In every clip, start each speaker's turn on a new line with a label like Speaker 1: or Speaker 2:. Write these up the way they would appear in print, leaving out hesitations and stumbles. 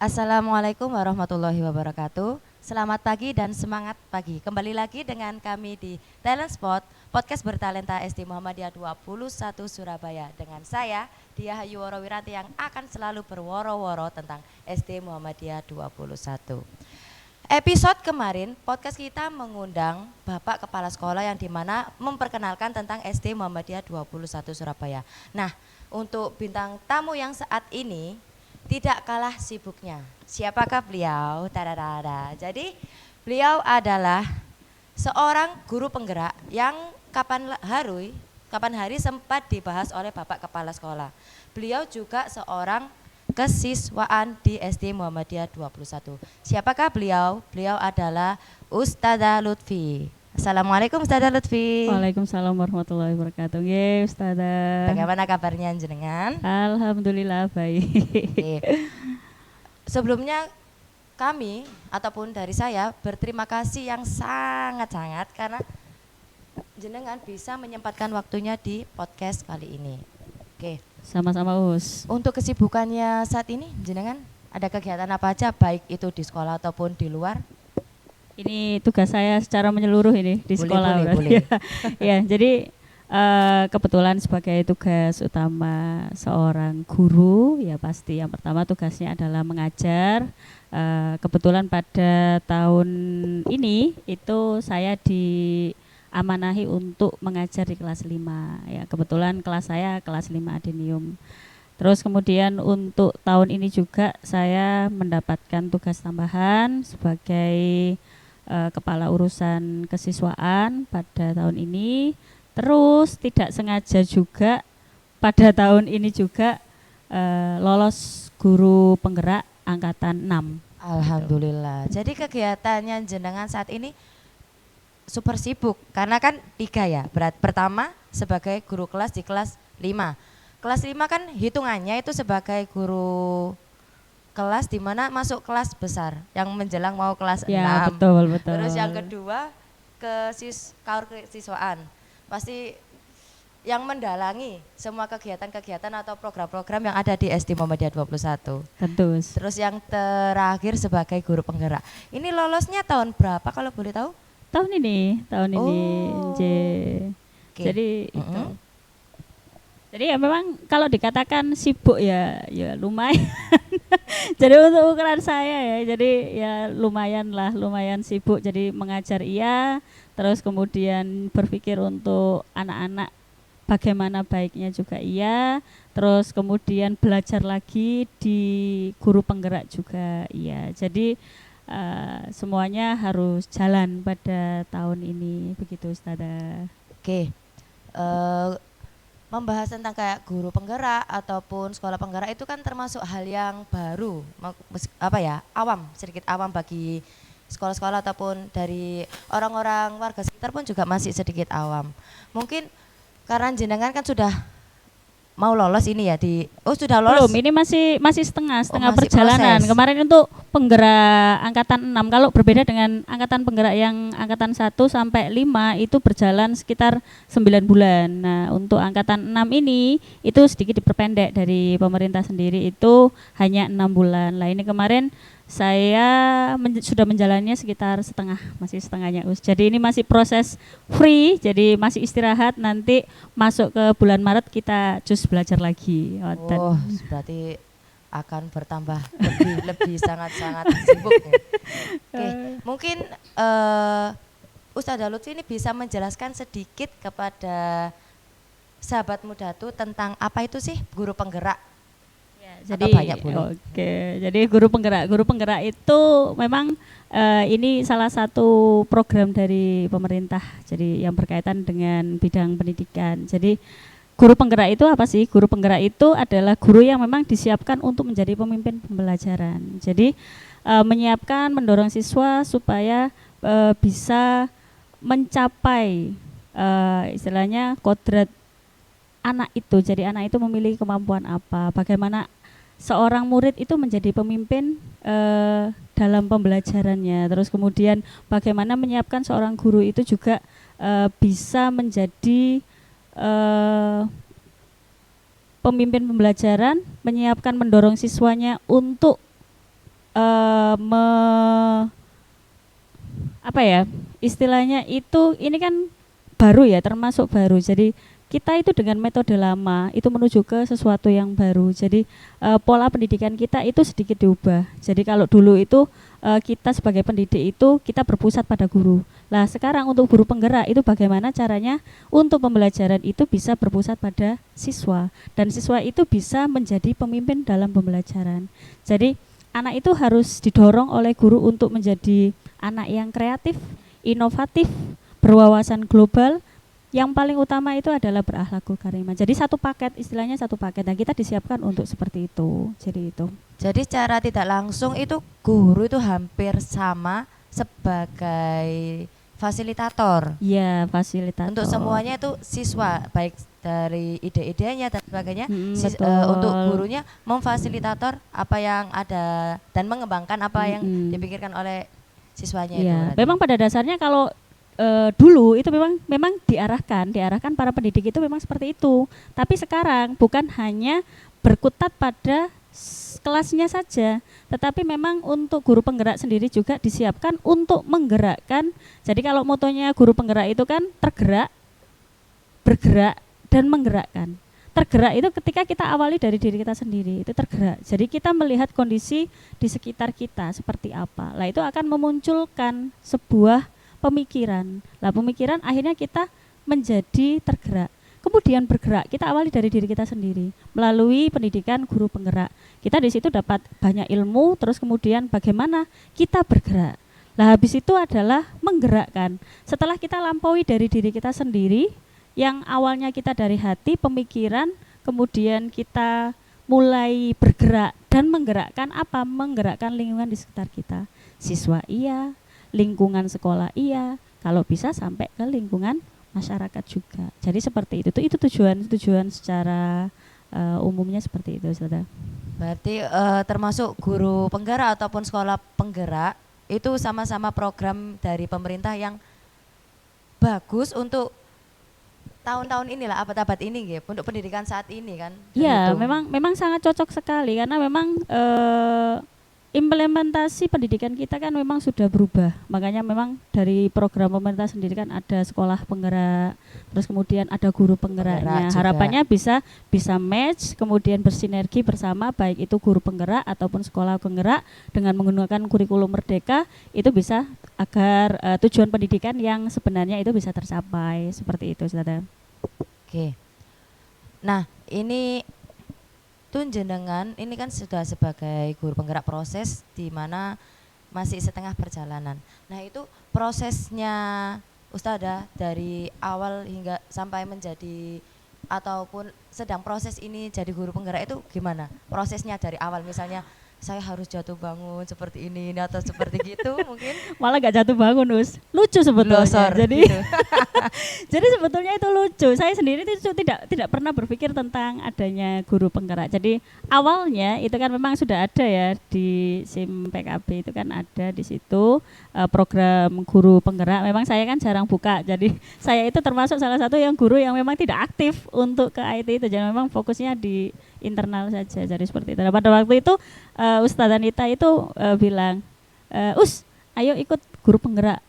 Speaker 1: Assalamualaikum warahmatullahi wabarakatuh. Selamat pagi dan semangat pagi. Kembali lagi dengan kami di Talent Spot, podcast bertalenta SD Muhammadiyah 21 Surabaya. Dengan saya, Diah Ayu Woro Wiranti yang akan selalu berworo-woro tentang SD Muhammadiyah 21. Episode kemarin, podcast kita mengundang Bapak Kepala Sekolah yang dimana memperkenalkan tentang SD Muhammadiyah 21 Surabaya. Nah, untuk bintang tamu yang saat ini tidak kalah sibuknya. Siapakah beliau? Tadadada. Jadi beliau adalah seorang guru penggerak yang kapan hari sempat dibahas oleh Bapak Kepala Sekolah. Beliau juga seorang kesiswaan di SD Muhammadiyah 21. Siapakah beliau? Beliau adalah Ustadzah Lutfi. Assalamualaikum Ustadzah Lutfi.
Speaker 2: Waalaikumsalam warahmatullahi wabarakatuh. Ye, Ustazah.
Speaker 1: Bagaimana kabarnya jenengan?
Speaker 2: Alhamdulillah baik.
Speaker 1: Oke. Sebelumnya kami ataupun dari saya berterima kasih yang sangat-sangat karena jenengan bisa menyempatkan waktunya di podcast kali ini. Oke.
Speaker 2: Sama-sama Us.
Speaker 1: Untuk kesibukannya saat ini jenengan ada kegiatan apa aja baik itu di sekolah ataupun di luar?
Speaker 2: Ini tugas saya secara menyeluruh ini di sekolah.
Speaker 1: Boleh.
Speaker 2: Ya, jadi kebetulan sebagai tugas utama seorang guru, ya pasti yang pertama tugasnya adalah mengajar. Kebetulan pada tahun ini itu saya diamanahi untuk mengajar di kelas 5. Ya, kebetulan kelas saya kelas 5 Adenium. Terus kemudian untuk tahun ini juga saya mendapatkan tugas tambahan sebagai kepala urusan kesiswaan pada tahun ini. Terus tidak sengaja juga pada tahun ini juga lolos guru penggerak angkatan 6.
Speaker 1: Alhamdulillah. Jadi kegiatannya jenengan saat ini super sibuk karena kan 3 ya. Pertama sebagai guru kelas di kelas 5. Kelas 5 kan hitungannya itu sebagai guru kelas di mana masuk kelas besar yang menjelang mau kelas 6.
Speaker 2: Ya, betul.
Speaker 1: Terus yang kedua kesiswaan. Pasti yang mendalangi semua kegiatan-kegiatan atau program-program yang ada di SD Muhammadiyah 21.
Speaker 2: Tentu.
Speaker 1: Terus yang terakhir sebagai guru penggerak. Ini lolosnya tahun berapa kalau boleh tahu?
Speaker 2: Tahun ini.
Speaker 1: Oh. Okay.
Speaker 2: Jadi itu. Jadi ya memang kalau dikatakan sibuk ya lumayan. Jadi untuk ukuran saya ya, jadi ya lumayan sibuk. Jadi mengajar iya, terus kemudian berpikir untuk anak-anak bagaimana baiknya juga iya, terus kemudian belajar lagi di guru penggerak juga iya. Jadi semuanya harus jalan pada tahun ini, begitu Ustazah.
Speaker 1: Oke. Membahas tentang kayak guru penggerak ataupun sekolah penggerak itu kan termasuk hal yang baru, sedikit awam bagi sekolah-sekolah ataupun dari orang-orang warga sekitar pun juga masih sedikit awam. Mungkin karena jenengan kan sudah mau lolos ini ya sudah lolos.
Speaker 2: Belum, ini masih setengah
Speaker 1: masih
Speaker 2: perjalanan.
Speaker 1: proses.
Speaker 2: Kemarin untuk penggerak angkatan 6, kalau berbeda dengan angkatan penggerak yang angkatan 1 sampai 5 itu berjalan sekitar 9 bulan. Nah, untuk angkatan 6 ini itu sedikit diperpendek dari pemerintah sendiri, itu hanya 6 bulan. Lah ini kemarin saya sudah menjalannya sekitar masih setengahnya Us. Jadi ini masih proses free, jadi masih istirahat, nanti masuk ke bulan Maret kita cus belajar lagi.
Speaker 1: Oh, berarti akan bertambah lebih sangat-sangat sibuk ya. Oke, mungkin Ustadzah Lutfi ini bisa menjelaskan sedikit kepada sahabat muda tuh tentang apa itu sih guru penggerak?
Speaker 2: Jadi jadi guru penggerak itu memang ini salah satu program dari pemerintah, jadi yang berkaitan dengan bidang pendidikan. Jadi guru penggerak itu apa sih? Guru penggerak itu adalah guru yang memang disiapkan untuk menjadi pemimpin pembelajaran. Jadi menyiapkan, mendorong siswa supaya bisa mencapai istilahnya kodrat anak itu. Jadi anak itu memiliki kemampuan apa, bagaimana seorang murid itu menjadi pemimpin dalam pembelajarannya. Terus kemudian bagaimana menyiapkan seorang guru itu juga bisa menjadi pemimpin pembelajaran, menyiapkan, mendorong siswanya untuk apa ya istilahnya itu, ini kan baru ya, termasuk baru. Jadi kita itu dengan metode lama itu menuju ke sesuatu yang baru. Jadi pola pendidikan kita itu sedikit diubah. Jadi kalau dulu itu kita sebagai pendidik itu kita berpusat pada guru. Lah sekarang untuk guru penggerak itu bagaimana caranya untuk pembelajaran itu bisa berpusat pada siswa, dan siswa itu bisa menjadi pemimpin dalam pembelajaran. Jadi anak itu harus didorong oleh guru untuk menjadi anak yang kreatif, inovatif, berwawasan global. Yang paling utama itu adalah berakhlakul karimah. Jadi satu paket, istilahnya satu paket. Dan kita disiapkan untuk seperti itu. Jadi itu.
Speaker 1: Jadi secara tidak langsung itu guru itu hampir sama sebagai fasilitator.
Speaker 2: Iya, fasilitator.
Speaker 1: Untuk semuanya itu siswa, baik dari ide-idenya dan sebagainya. Untuk gurunya memfasilitator apa yang ada dan mengembangkan apa yang dipikirkan oleh siswanya.
Speaker 2: Iya,
Speaker 1: itu
Speaker 2: memang pada dasarnya kalau dulu itu memang diarahkan para pendidik itu memang seperti itu. Tapi sekarang bukan hanya berkutat pada kelasnya saja, tetapi memang untuk guru penggerak sendiri juga disiapkan untuk menggerakkan. Jadi kalau motonya guru penggerak itu kan tergerak, bergerak, dan menggerakkan. Tergerak itu ketika kita awali dari diri kita sendiri, itu tergerak. Jadi kita melihat kondisi di sekitar kita seperti apa. Lah itu akan memunculkan sebuah pemikiran. Lah pemikiran akhirnya kita menjadi tergerak. Kemudian bergerak, kita awali dari diri kita sendiri melalui pendidikan guru penggerak. Kita di situ dapat banyak ilmu, terus kemudian bagaimana kita bergerak. Lah habis itu adalah menggerakkan. Setelah kita lampaui dari diri kita sendiri, yang awalnya kita dari hati, pemikiran, kemudian kita mulai bergerak dan menggerakkan apa? Menggerakkan lingkungan di sekitar kita. Siswa iya, lingkungan sekolah iya, kalau bisa sampai ke lingkungan masyarakat juga. Jadi seperti itu tujuan secara umumnya seperti itu, Saudara.
Speaker 1: Berarti termasuk guru penggerak ataupun sekolah penggerak itu sama-sama program dari pemerintah yang bagus untuk tahun-tahun inilah, abad-abad ini gitu, untuk pendidikan saat ini kan.
Speaker 2: Iya, memang sangat cocok sekali karena memang implementasi pendidikan kita kan memang sudah berubah. Makanya memang dari program pemerintah sendiri kan ada sekolah penggerak, terus kemudian ada guru penggeraknya. Harapannya bisa match, kemudian bersinergi bersama, baik itu guru penggerak ataupun sekolah penggerak dengan menggunakan kurikulum merdeka, itu bisa agar tujuan pendidikan yang sebenarnya itu bisa tercapai. Seperti itu, Saudara.
Speaker 1: Oke. Nah, ini jenengan ini kan sudah sebagai guru penggerak proses di mana masih setengah perjalanan. Nah itu prosesnya Ustadzah dari awal hingga sampai menjadi ataupun sedang proses ini jadi guru penggerak itu gimana? Prosesnya dari awal misalnya saya harus jatuh bangun seperti ini atau seperti gitu mungkin.
Speaker 2: Malah gak jatuh bangun, lucu sebetulnya. Jadi gitu. Jadi sebetulnya itu lucu. Saya sendiri itu tidak pernah berpikir tentang adanya guru penggerak. Jadi awalnya itu kan memang sudah ada ya di SIM PKB itu kan ada di situ program guru penggerak. Memang saya kan jarang buka. Jadi saya itu termasuk salah satu yang guru yang memang tidak aktif untuk ke IT itu. Jadi memang fokusnya di internal saja. Jadi seperti itu. Nah, pada waktu itu Ustadzah Anita itu bilang, ayo ikut guru penggerak.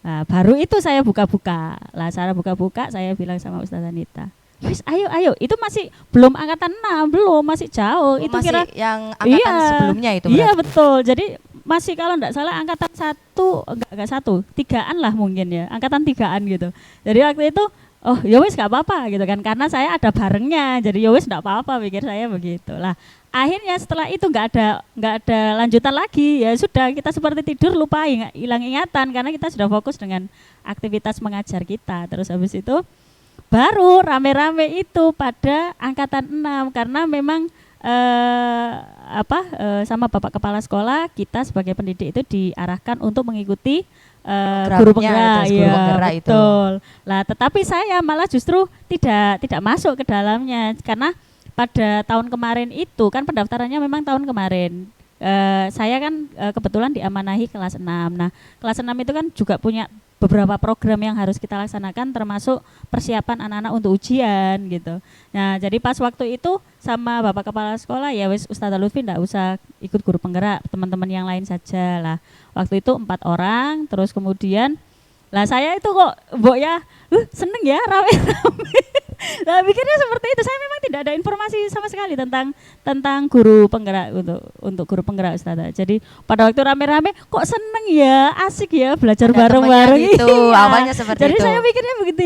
Speaker 2: Nah, baru itu saya buka-buka. Lah cara buka-buka saya bilang sama Ustadzah Anita, wis ayo, itu masih belum angkatan 6, belum, masih jauh. Itu
Speaker 1: masih
Speaker 2: kira
Speaker 1: yang angkatan sebelumnya itu.
Speaker 2: Iya betul. Jadi masih kalau enggak salah angkatan 1, enggak 1, 3-an lah mungkin ya. Angkatan 3-an gitu. Jadi waktu itu oh ya wis gak apa-apa gitu kan, karena saya ada barengnya, jadi ya wis gak apa-apa pikir saya begitu lah. Akhirnya setelah itu nggak ada lanjutan lagi, ya sudah kita seperti tidur lupa hilang ingatan karena kita sudah fokus dengan aktivitas mengajar kita. Terus habis itu baru rame-rame itu pada angkatan 6 karena memang sama Bapak Kepala Sekolah kita sebagai pendidik itu diarahkan untuk mengikuti guru penggerak, ya betul. Lah tetapi saya malah justru tidak masuk ke dalamnya karena pada tahun kemarin itu kan pendaftarannya memang tahun kemarin. Saya kan kebetulan diamanahi kelas 6. Nah, kelas 6 itu kan juga punya beberapa program yang harus kita laksanakan termasuk persiapan anak-anak untuk ujian gitu. Nah, jadi pas waktu itu sama Bapak Kepala Sekolah, ya wis Ustazah Lutfi ndak usah ikut guru penggerak, teman-teman yang lain saja lah. Waktu itu 4 orang, terus kemudian lah saya itu kok mbok ya seneng ya rame-rame. Nah, pikirnya seperti itu. Saya memang tidak ada informasi sama sekali tentang guru penggerak untuk guru penggerak Ustazah. Jadi pada waktu rame-rame kok seneng ya, asik ya belajar bareng-bareng
Speaker 1: gitu. Awalnya seperti
Speaker 2: jadi
Speaker 1: itu.
Speaker 2: saya pikirnya begitu.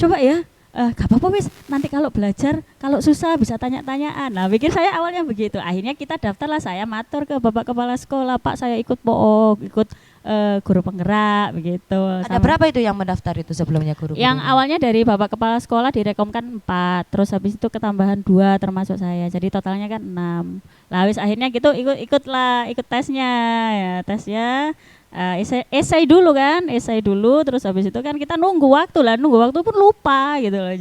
Speaker 2: Coba ya, gak apa-apa wis, nanti kalau belajar kalau susah bisa tanya-tanyaan. Nah, pikir saya awalnya begitu. Akhirnya kita daftarlah, saya matur ke Bapak Kepala Sekolah, Pak saya ikut POO, ikut guru penggerak begitu.
Speaker 1: Ada berapa itu yang mendaftar itu sebelumnya guru?
Speaker 2: Yang awalnya dari Bapak Kepala Sekolah direkomkan 4, terus habis itu ketambahan 2 termasuk saya. Jadi totalnya kan 6. Lah wis akhirnya gitu ikut tesnya ya, tesnya esai dulu kan, esai dulu, terus habis itu kan kita nunggu waktu pun lupa gitu loh.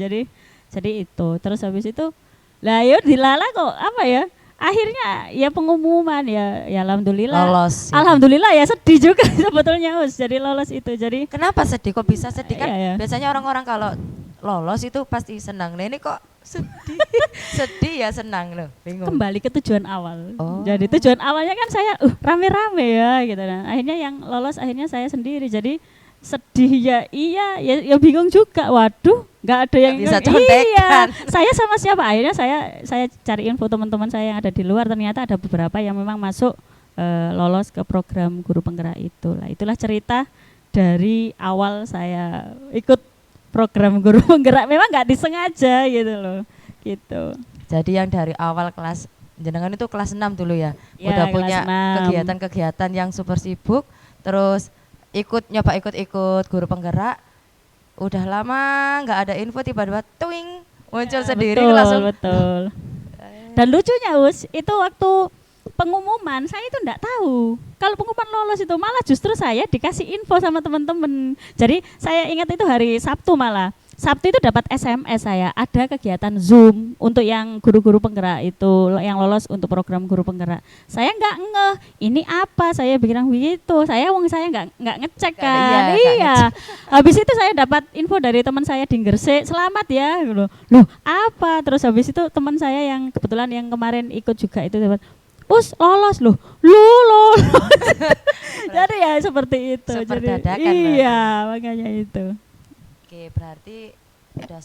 Speaker 2: Jadi itu, terus habis itu lah yuk dilala kok apa ya? Akhirnya ya pengumuman ya alhamdulillah.
Speaker 1: Lolos. Ya.
Speaker 2: Alhamdulillah ya sedih juga sebetulnya jadi lolos itu. Jadi
Speaker 1: kenapa sedih? Kok bisa sedih kan?
Speaker 2: Iya.
Speaker 1: Biasanya orang-orang kalau lolos itu pasti senang. Nah, ini kok sedih? Sedih ya senang loh. Bingung.
Speaker 2: Kembali ke tujuan awal.
Speaker 1: Oh.
Speaker 2: Jadi tujuan awalnya kan saya rame-rame ya gitu. Nah, akhirnya yang lolos akhirnya saya sendiri. Jadi sedih ya ya bingung juga. Waduh, nggak ada yang
Speaker 1: bisa contekan.
Speaker 2: Iya, saya sama siapa? Akhirnya saya cari info teman-teman saya yang ada di luar, ternyata ada beberapa yang memang masuk lolos ke program guru penggerak itu. Lah itulah cerita dari awal saya ikut program guru penggerak. Memang nggak disengaja gitu loh. Gitu.
Speaker 1: Jadi yang dari awal kelas jenengan itu kelas 6 dulu ya.
Speaker 2: Ya
Speaker 1: udah punya
Speaker 2: 6.
Speaker 1: kegiatan-kegiatan yang super sibuk, terus ikut guru penggerak. Udah lama nggak ada info, tiba-tiba twing muncul sendiri langsung.
Speaker 2: Betul. Dan lucunya itu waktu pengumuman saya itu enggak tahu kalau pengumuman lolos itu, malah justru saya dikasih info sama teman-teman. Jadi saya ingat itu hari Sabtu, malah Sabtu itu dapat SMS saya ada kegiatan Zoom untuk yang guru-guru penggerak itu, yang lolos untuk program guru penggerak. Saya nggak ngeh ini apa, saya bilang begitu. Saya nggak ngecek kan. Iya. Habis itu saya dapat info dari teman saya di Gresik, selamat ya. Loh apa? Terus habis itu teman saya yang kebetulan yang kemarin ikut juga itu dapat, lolos loh. Jadi ya seperti itu.
Speaker 1: Seperti
Speaker 2: jadi
Speaker 1: dadakan,
Speaker 2: iya, makanya itu.
Speaker 1: Oke, berarti udah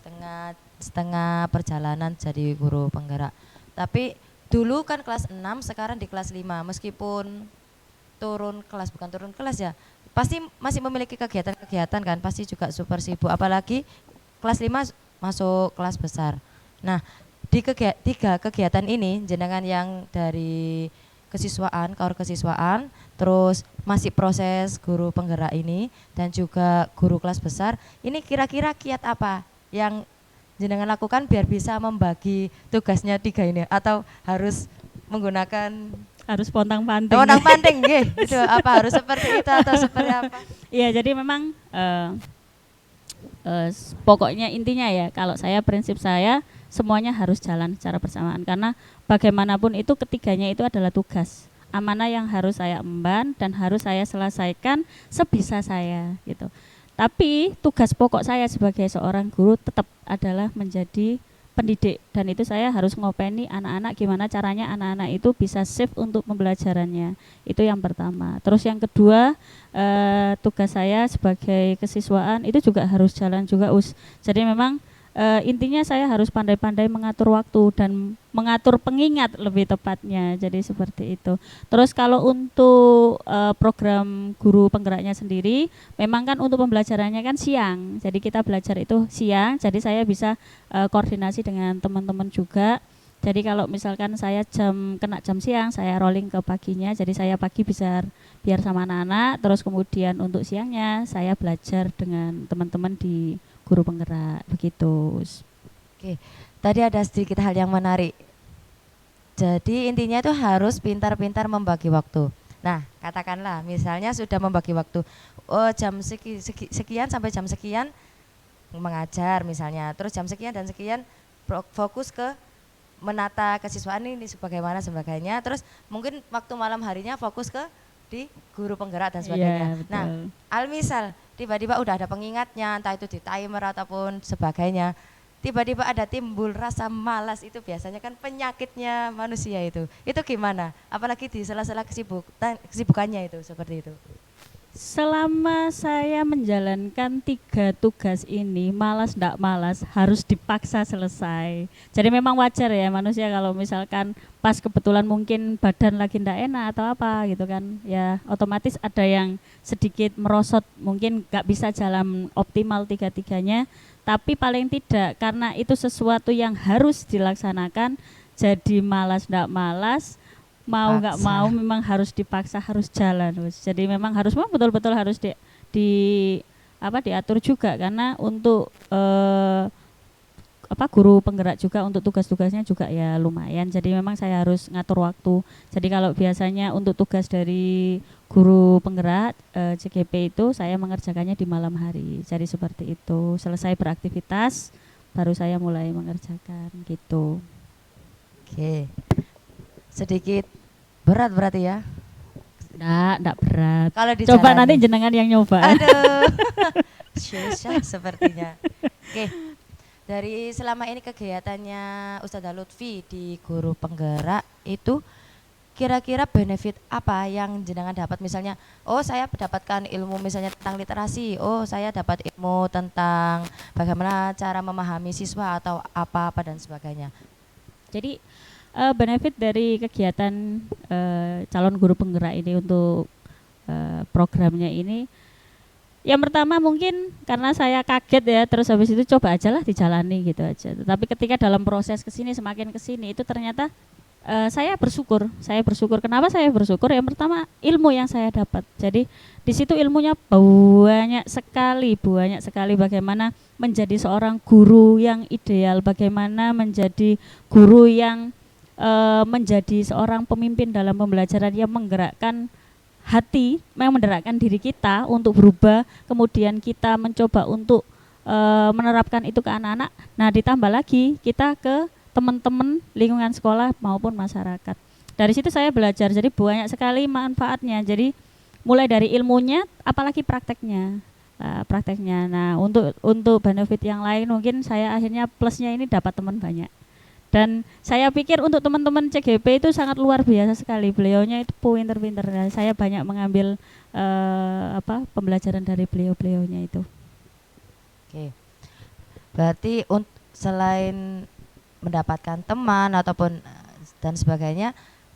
Speaker 1: setengah perjalanan jadi guru penggerak. Tapi dulu kan kelas 6, sekarang di kelas 5. Meskipun bukan turun kelas ya, pasti masih memiliki kegiatan-kegiatan kan, pasti juga super sibuk. Apalagi kelas 5 masuk kelas besar. Nah, di 3 kegiatan ini jenengan yang dari kaur kesiswaan, terus masih proses guru penggerak ini, dan juga guru kelas besar, ini kira-kira kiat apa yang jenengan lakukan biar bisa membagi tugasnya 3 ini, atau harus menggunakan
Speaker 2: pontang-panting
Speaker 1: gitu, apa harus seperti itu atau seperti apa?
Speaker 2: Iya, jadi memang pokoknya intinya ya, kalau saya prinsip saya semuanya harus jalan secara bersamaan, karena bagaimanapun itu ketiganya itu adalah tugas amanah yang harus saya emban dan harus saya selesaikan sebisa saya gitu. Tapi tugas pokok saya sebagai seorang guru tetap adalah menjadi pendidik, dan itu saya harus ngopeni anak-anak gimana caranya anak-anak itu bisa safe untuk pembelajarannya. Itu yang pertama. Terus yang kedua, tugas saya sebagai kesiswaan itu juga harus jalan juga Jadi memang intinya saya harus pandai-pandai mengatur waktu dan mengatur pengingat lebih tepatnya. Jadi seperti itu. Terus kalau untuk program guru penggeraknya sendiri, memang kan untuk pembelajarannya kan siang. Jadi kita belajar itu siang. Jadi saya bisa koordinasi dengan teman-teman juga. Jadi kalau misalkan saya kena jam siang, saya rolling ke paginya. Jadi saya pagi bisa biar sama anak-anak. Terus kemudian untuk siangnya saya belajar dengan teman-teman di guru penggerak begitu.
Speaker 1: Oke, tadi ada sedikit hal yang menarik. Jadi intinya itu harus pintar-pintar membagi waktu. Nah, katakanlah misalnya sudah membagi waktu, jam sekian sampai jam sekian mengajar misalnya, terus jam sekian dan sekian fokus ke menata kesiswaan ini sebagainya, terus mungkin waktu malam harinya fokus ke di guru penggerak dan sebagainya.
Speaker 2: Yeah,
Speaker 1: nah, misal tiba-tiba udah ada pengingatnya, entah itu di timer ataupun sebagainya, tiba-tiba ada timbul rasa malas, itu biasanya kan penyakitnya manusia itu. Itu gimana? Apalagi di sela-sela kesibukannya itu seperti itu.
Speaker 2: Selama saya menjalankan 3 tugas ini, malas ndak malas, harus dipaksa selesai. Jadi memang wajar ya manusia kalau misalkan pas kebetulan mungkin badan lagi ndak enak atau apa gitu kan, ya otomatis ada yang sedikit merosot, mungkin nggak bisa jalan optimal tiga-tiganya. Tapi paling tidak karena itu sesuatu yang harus dilaksanakan, jadi malas ndak malas, mau nggak mau memang harus dipaksa, harus jalan. Jadi memang betul-betul harus diatur juga, karena untuk guru penggerak juga untuk tugas-tugasnya juga ya lumayan. Jadi memang saya harus ngatur waktu. Jadi kalau biasanya untuk tugas dari guru penggerak CGP itu saya mengerjakannya di malam hari. Jadi seperti itu. Selesai beraktivitas baru saya mulai mengerjakan gitu.
Speaker 1: Oke. Sedikit berat berarti ya?
Speaker 2: Enggak berat.
Speaker 1: Kalau
Speaker 2: coba nanti jenengan yang nyoba.
Speaker 1: Aduh. Susah sepertinya. Oke. Dari selama ini kegiatannya Ustadzah Lutfi di guru penggerak itu kira-kira benefit apa yang jenengan dapat? Misalnya, oh saya mendapatkan ilmu misalnya tentang literasi, oh saya dapat ilmu tentang bagaimana cara memahami siswa atau apa-apa dan sebagainya.
Speaker 2: Jadi benefit dari kegiatan calon guru penggerak ini untuk programnya ini, yang pertama mungkin karena saya kaget ya, terus habis itu coba aja lah dijalani gitu aja. Tapi ketika dalam proses semakin kesini itu ternyata saya bersyukur. Kenapa saya bersyukur? Yang pertama ilmu yang saya dapat. Jadi di situ ilmunya banyak sekali bagaimana menjadi seorang guru yang ideal, bagaimana menjadi guru yang menjadi seorang pemimpin dalam pembelajaran yang menggerakkan hati, menggerakkan diri kita untuk berubah, kemudian kita mencoba untuk menerapkan itu ke anak-anak. Nah, ditambah lagi kita ke teman-teman lingkungan sekolah maupun masyarakat. Dari situ saya belajar, jadi banyak sekali manfaatnya. Jadi mulai dari ilmunya, apalagi prakteknya. Nah, untuk benefit yang lain mungkin saya akhirnya plusnya ini dapat teman banyak. Dan saya pikir untuk teman-teman CGP itu sangat luar biasa sekali. Beliaunya itu pinter-pinter. Saya banyak mengambil pembelajaran dari beliau-beliaunya itu.
Speaker 1: Oke. Berarti selain mendapatkan teman ataupun dan sebagainya,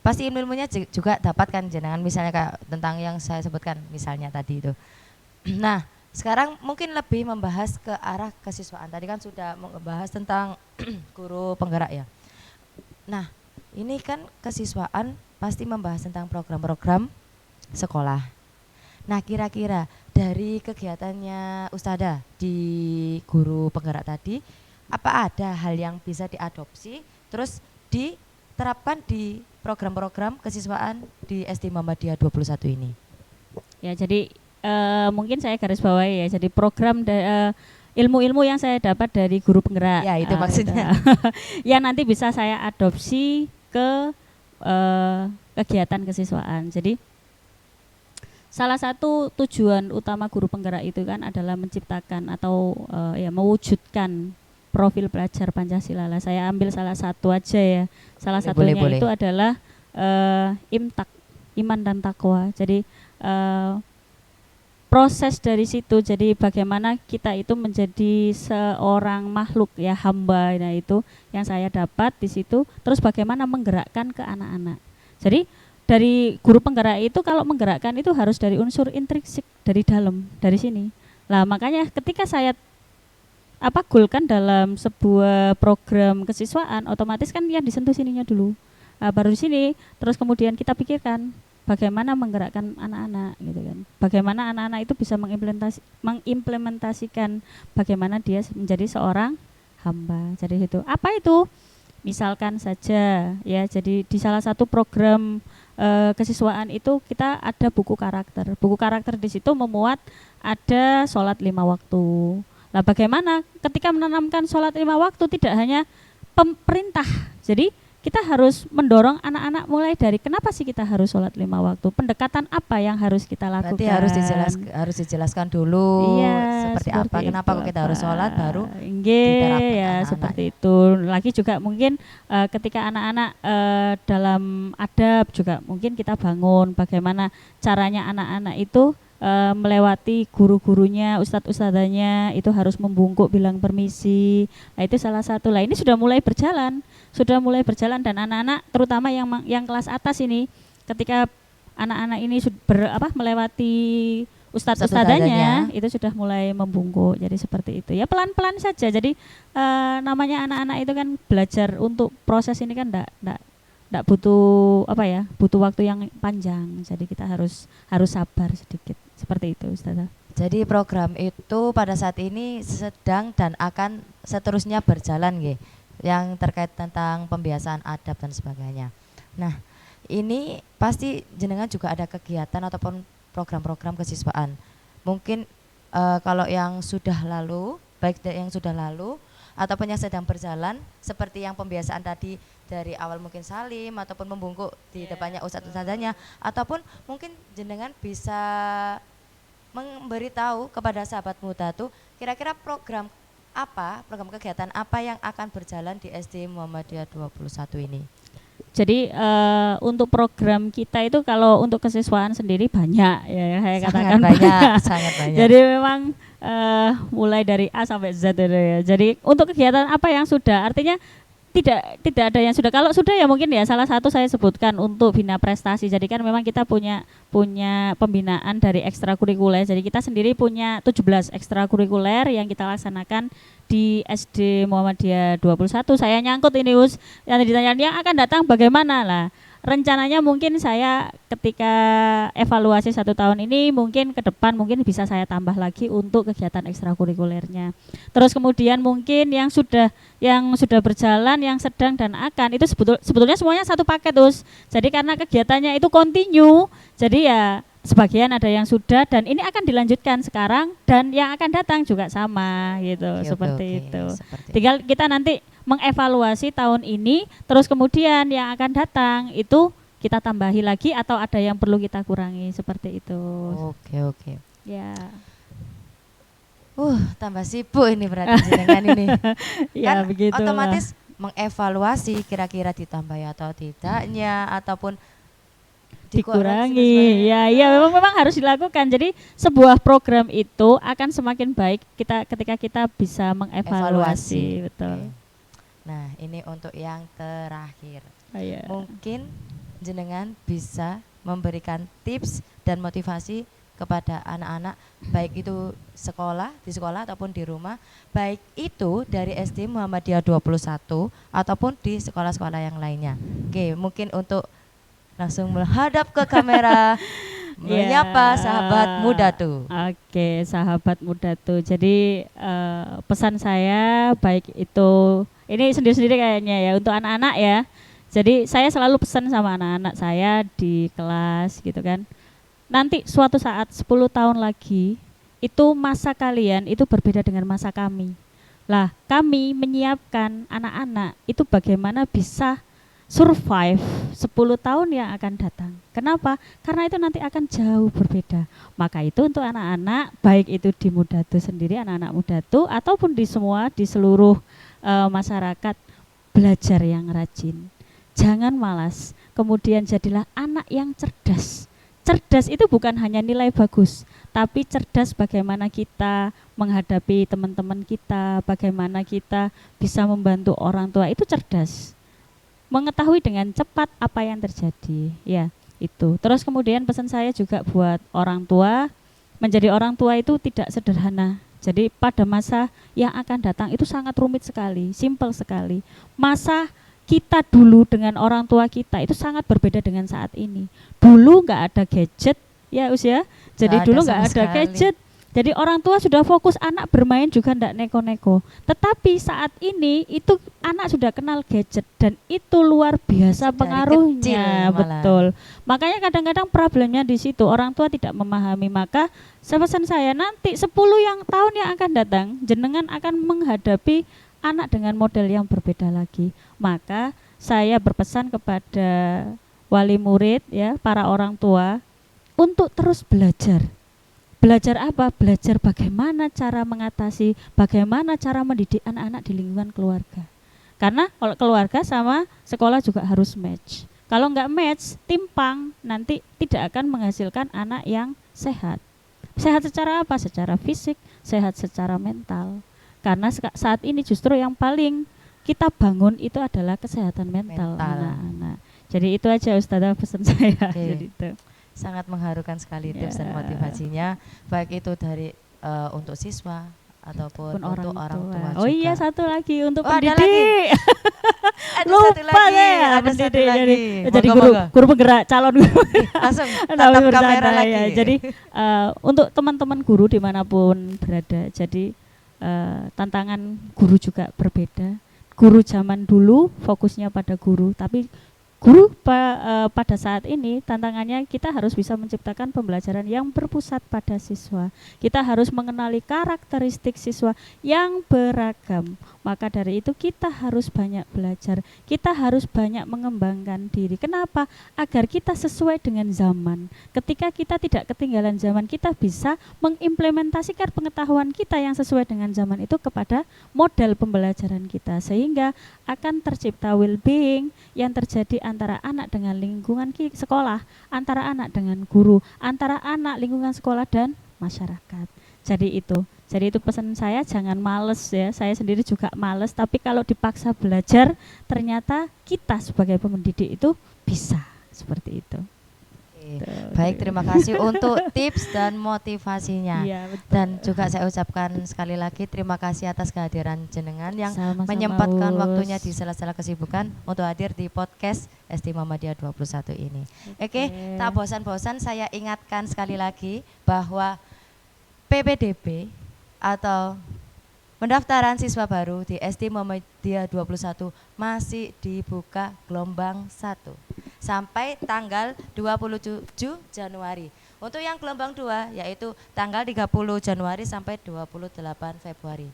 Speaker 1: pasti ilmu-ilmunya juga dapatkan jenengan, misalnya kayak tentang yang saya sebutkan misalnya tadi itu. Nah, sekarang mungkin lebih membahas ke arah kesiswaan. Tadi kan sudah membahas tentang guru penggerak ya. Nah, ini kan kesiswaan pasti membahas tentang program-program sekolah. Nah, kira-kira dari kegiatannya Ustadzah di guru penggerak tadi, apa ada hal yang bisa diadopsi terus diterapkan di program-program kesiswaan di SD Muhammadiyah 21 ini?
Speaker 2: Ya, jadi mungkin saya garis bawahi ya. Jadi program ilmu-ilmu yang saya dapat dari guru penggerak.
Speaker 1: Ya, itu maksudnya.
Speaker 2: Yang nanti bisa saya adopsi ke kegiatan kesiswaan. Jadi salah satu tujuan utama guru penggerak itu kan adalah menciptakan atau mewujudkan profil pelajar Pancasila. Saya ambil salah satu aja ya. Salah satunya itu adalah imtak, iman dan takwa. Jadi proses dari situ, jadi bagaimana kita itu menjadi seorang makhluk ya, hamba. Nah, itu yang saya dapat di situ. Terus bagaimana menggerakkan ke anak-anak. Jadi dari guru penggerak itu kalau menggerakkan itu harus dari unsur intrinsik, dari dalam, dari sini. Lah makanya ketika saya goalkan dalam sebuah program kesiswaan, otomatis kan yang disentuh sininya dulu. Baru di sini, terus kemudian kita pikirkan bagaimana menggerakkan anak-anak gitu kan. Bagaimana anak-anak itu bisa mengimplementasikan bagaimana dia menjadi seorang hamba. Jadi itu. Apa itu? Misalkan saja ya, jadi di salah satu program kesiswaan itu kita ada buku karakter. Buku karakter di situ memuat ada sholat 5 waktu. Nah, bagaimana ketika menanamkan sholat 5 waktu tidak hanya pemerintah. Jadi kita harus mendorong anak-anak mulai dari kenapa sih kita harus sholat 5 waktu, pendekatan apa yang harus kita lakukan.
Speaker 1: Berarti harus dijelaskan dulu seperti apa, kenapa kok kita harus sholat, baru diterapkan
Speaker 2: ya seperti itu. Lagi juga mungkin ketika anak-anak dalam adab juga mungkin kita bangun bagaimana caranya anak-anak itu melewati guru-gurunya, ustadz-ustadzanya itu harus membungkuk bilang permisi. Nah, itu salah satu lah. Ini sudah mulai berjalan dan anak-anak terutama yang kelas atas ini ketika anak-anak ini melewati ustadz-ustadzanya itu sudah mulai membungkuk. Jadi seperti itu. Ya pelan-pelan saja. Jadi namanya anak-anak itu kan belajar untuk proses ini kan enggak butuh butuh waktu yang panjang. Jadi kita harus sabar sedikit. Seperti itu, Ustazah.
Speaker 1: Jadi program itu pada saat ini sedang dan akan seterusnya berjalan nggih, yang terkait tentang pembiasaan adab dan sebagainya. Nah, ini pasti jenengan juga ada kegiatan ataupun program-program kesiswaan. Mungkin kalau yang sudah lalu, baik yang sudah lalu ataupun yang sedang berjalan seperti yang pembiasaan tadi dari awal mungkin salim ataupun membungkuk di depannya ustadz-ustadzanya, ataupun mungkin jenengan bisa memberitahu kepada sahabat muda tuh kira-kira program kegiatan apa yang akan berjalan di SD Muhammadiyah 21 ini.
Speaker 2: Jadi untuk program kita itu kalau untuk kesiswaan sendiri banyak ya saya katakan
Speaker 1: sangat banyak.
Speaker 2: Jadi memang mulai dari A sampai Z ya. Jadi untuk kegiatan apa yang sudah, artinya tidak ada yang sudah. Kalau sudah ya mungkin ya salah satu saya sebutkan untuk bina prestasi. Jadi kan memang kita punya pembinaan dari ekstrakurikuler. Jadi kita sendiri punya 17 ekstrakurikuler yang kita laksanakan di SD Muhammadiyah 21. Saya nyangkut ini Us, yang ditanya yang akan datang bagaimana lah. Rencananya mungkin saya ketika evaluasi 1 tahun ini mungkin ke depan mungkin bisa saya tambah lagi untuk kegiatan ekstrakurikulernya. Terus kemudian mungkin yang sudah berjalan, yang sedang dan akan itu sebetulnya semuanya satu paket Us. Jadi karena kegiatannya itu kontinu, jadi ya sebagian ada yang sudah dan ini akan dilanjutkan sekarang dan yang akan datang juga sama gitu. Seperti itu. Tinggal kita nanti mengevaluasi tahun ini, terus kemudian yang akan datang itu kita tambahi lagi atau ada yang perlu kita kurangi seperti itu.
Speaker 1: Oke.
Speaker 2: Ya.
Speaker 1: Tambah sibuk ini berarti jenengan ini.
Speaker 2: Ya,
Speaker 1: kan
Speaker 2: begitu.
Speaker 1: Otomatis mengevaluasi kira-kira ditambah atau tidaknya ataupun
Speaker 2: dikurangi. Ya memang harus dilakukan. Jadi sebuah program itu akan semakin baik ketika kita bisa mengevaluasi. Betul.
Speaker 1: Nah, ini untuk yang terakhir.
Speaker 2: Yeah.
Speaker 1: Mungkin jenengan bisa memberikan tips dan motivasi kepada anak-anak baik itu di sekolah ataupun di rumah, baik itu dari SD Muhammadiyah 21 ataupun di sekolah-sekolah yang lainnya. Oke, mungkin untuk langsung menghadap ke kamera menyapa sahabat muda tuh.
Speaker 2: Oke, sahabat muda tuh. Jadi pesan saya baik itu ini sendiri-sendiri kayaknya ya untuk anak-anak ya. Jadi saya selalu pesan sama anak-anak saya di kelas gitu kan. Nanti suatu saat 10 tahun lagi itu masa kalian itu berbeda dengan masa kami. Lah, kami menyiapkan anak-anak itu bagaimana bisa survive 10 tahun yang akan datang. Kenapa? Karena itu nanti akan jauh berbeda. Maka itu untuk anak-anak, baik itu di Mudatu sendiri, anak-anak Mudatu, ataupun di seluruh masyarakat, belajar yang rajin. Jangan malas, kemudian jadilah anak yang cerdas. Cerdas itu bukan hanya nilai bagus, tapi cerdas bagaimana kita menghadapi teman-teman kita, bagaimana kita bisa membantu orang tua, itu cerdas. Mengetahui dengan cepat apa yang terjadi, ya itu. Terus kemudian pesan saya juga buat orang tua, menjadi orang tua itu tidak sederhana. Jadi pada masa yang akan datang itu sangat rumit sekali, simpel sekali. Masa kita dulu dengan orang tua kita itu sangat berbeda dengan saat ini. Dulu nggak ada gadget, ya usia. Jadi dulu nggak ada gadget. Jadi orang tua sudah fokus, anak bermain juga ndak neko-neko. Tetapi saat ini itu anak sudah kenal gadget dan itu luar biasa pengaruhnya, betul. Makanya kadang-kadang problemnya di situ, orang tua tidak memahami. Maka pesan saya nanti 10 tahun yang akan datang, jenengan akan menghadapi anak dengan model yang berbeda lagi. Maka saya berpesan kepada wali murid ya, para orang tua untuk terus belajar. Belajar apa? Belajar bagaimana cara mengatasi, bagaimana cara mendidik anak-anak di lingkungan keluarga. Karena kalau keluarga sama sekolah juga harus match. Kalau nggak match, timpang, nanti tidak akan menghasilkan anak yang sehat. Sehat secara apa? Secara fisik, sehat secara mental. Karena saat ini justru yang paling kita bangun itu adalah kesehatan mental anak-anak. Jadi itu aja Ustazah pesan saya. Jadi itu.
Speaker 1: Sangat mengharukan sekali tips dan motivasinya, baik itu dari untuk siswa ataupun untuk orang tua juga.
Speaker 2: Oh iya, satu lagi untuk pendidik.
Speaker 1: Ada satu lagi. Ada satu lagi.
Speaker 2: Jadi guru penggerak, calon guru.
Speaker 1: Langsung tatap kamera lagi.
Speaker 2: Ya. Jadi untuk teman-teman guru dimanapun berada, jadi tantangan guru juga berbeda. Guru zaman dulu fokusnya pada guru, tapi guru pada saat ini tantangannya kita harus bisa menciptakan pembelajaran yang berpusat pada siswa. Kita harus mengenali karakteristik siswa yang beragam. Maka dari itu kita harus banyak belajar. Kita harus banyak mengembangkan diri. Kenapa? Agar kita sesuai dengan zaman. Ketika kita tidak ketinggalan zaman, kita bisa mengimplementasikan pengetahuan kita yang sesuai dengan zaman itu kepada model pembelajaran kita. Sehingga akan tercipta well-being yang terjadi antara anak dengan lingkungan sekolah, antara anak dengan guru, antara anak, lingkungan sekolah dan masyarakat. Jadi itu pesan saya, jangan males ya. Saya sendiri juga males, tapi kalau dipaksa belajar ternyata kita sebagai pendidik itu bisa seperti itu.
Speaker 1: Baik, terima kasih untuk tips dan motivasinya.
Speaker 2: Ya,
Speaker 1: dan juga saya ucapkan sekali lagi terima kasih atas kehadiran jenengan yang menyempatkan waktunya di sela-sela kesibukan untuk hadir di podcast SD Muhammadiyah 21 ini. Oke, tak bosan-bosan saya ingatkan sekali lagi bahwa PPDB atau pendaftaran siswa baru di SD Muhammadiyah 21 masih dibuka gelombang 1 sampai tanggal 27 Januari. Untuk yang gelombang 2 yaitu tanggal 30 Januari sampai 28 Februari.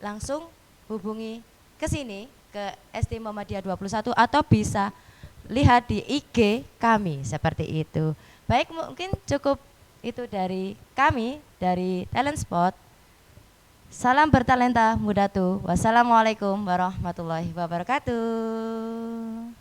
Speaker 1: Langsung hubungi ke sini ke SD Muhammadiyah 21 atau bisa lihat di IG kami seperti itu. Baik, mungkin cukup itu dari kami dari Talent Spot. Salam bertalenta muda tuh. Wassalamualaikum warahmatullahi wabarakatuh.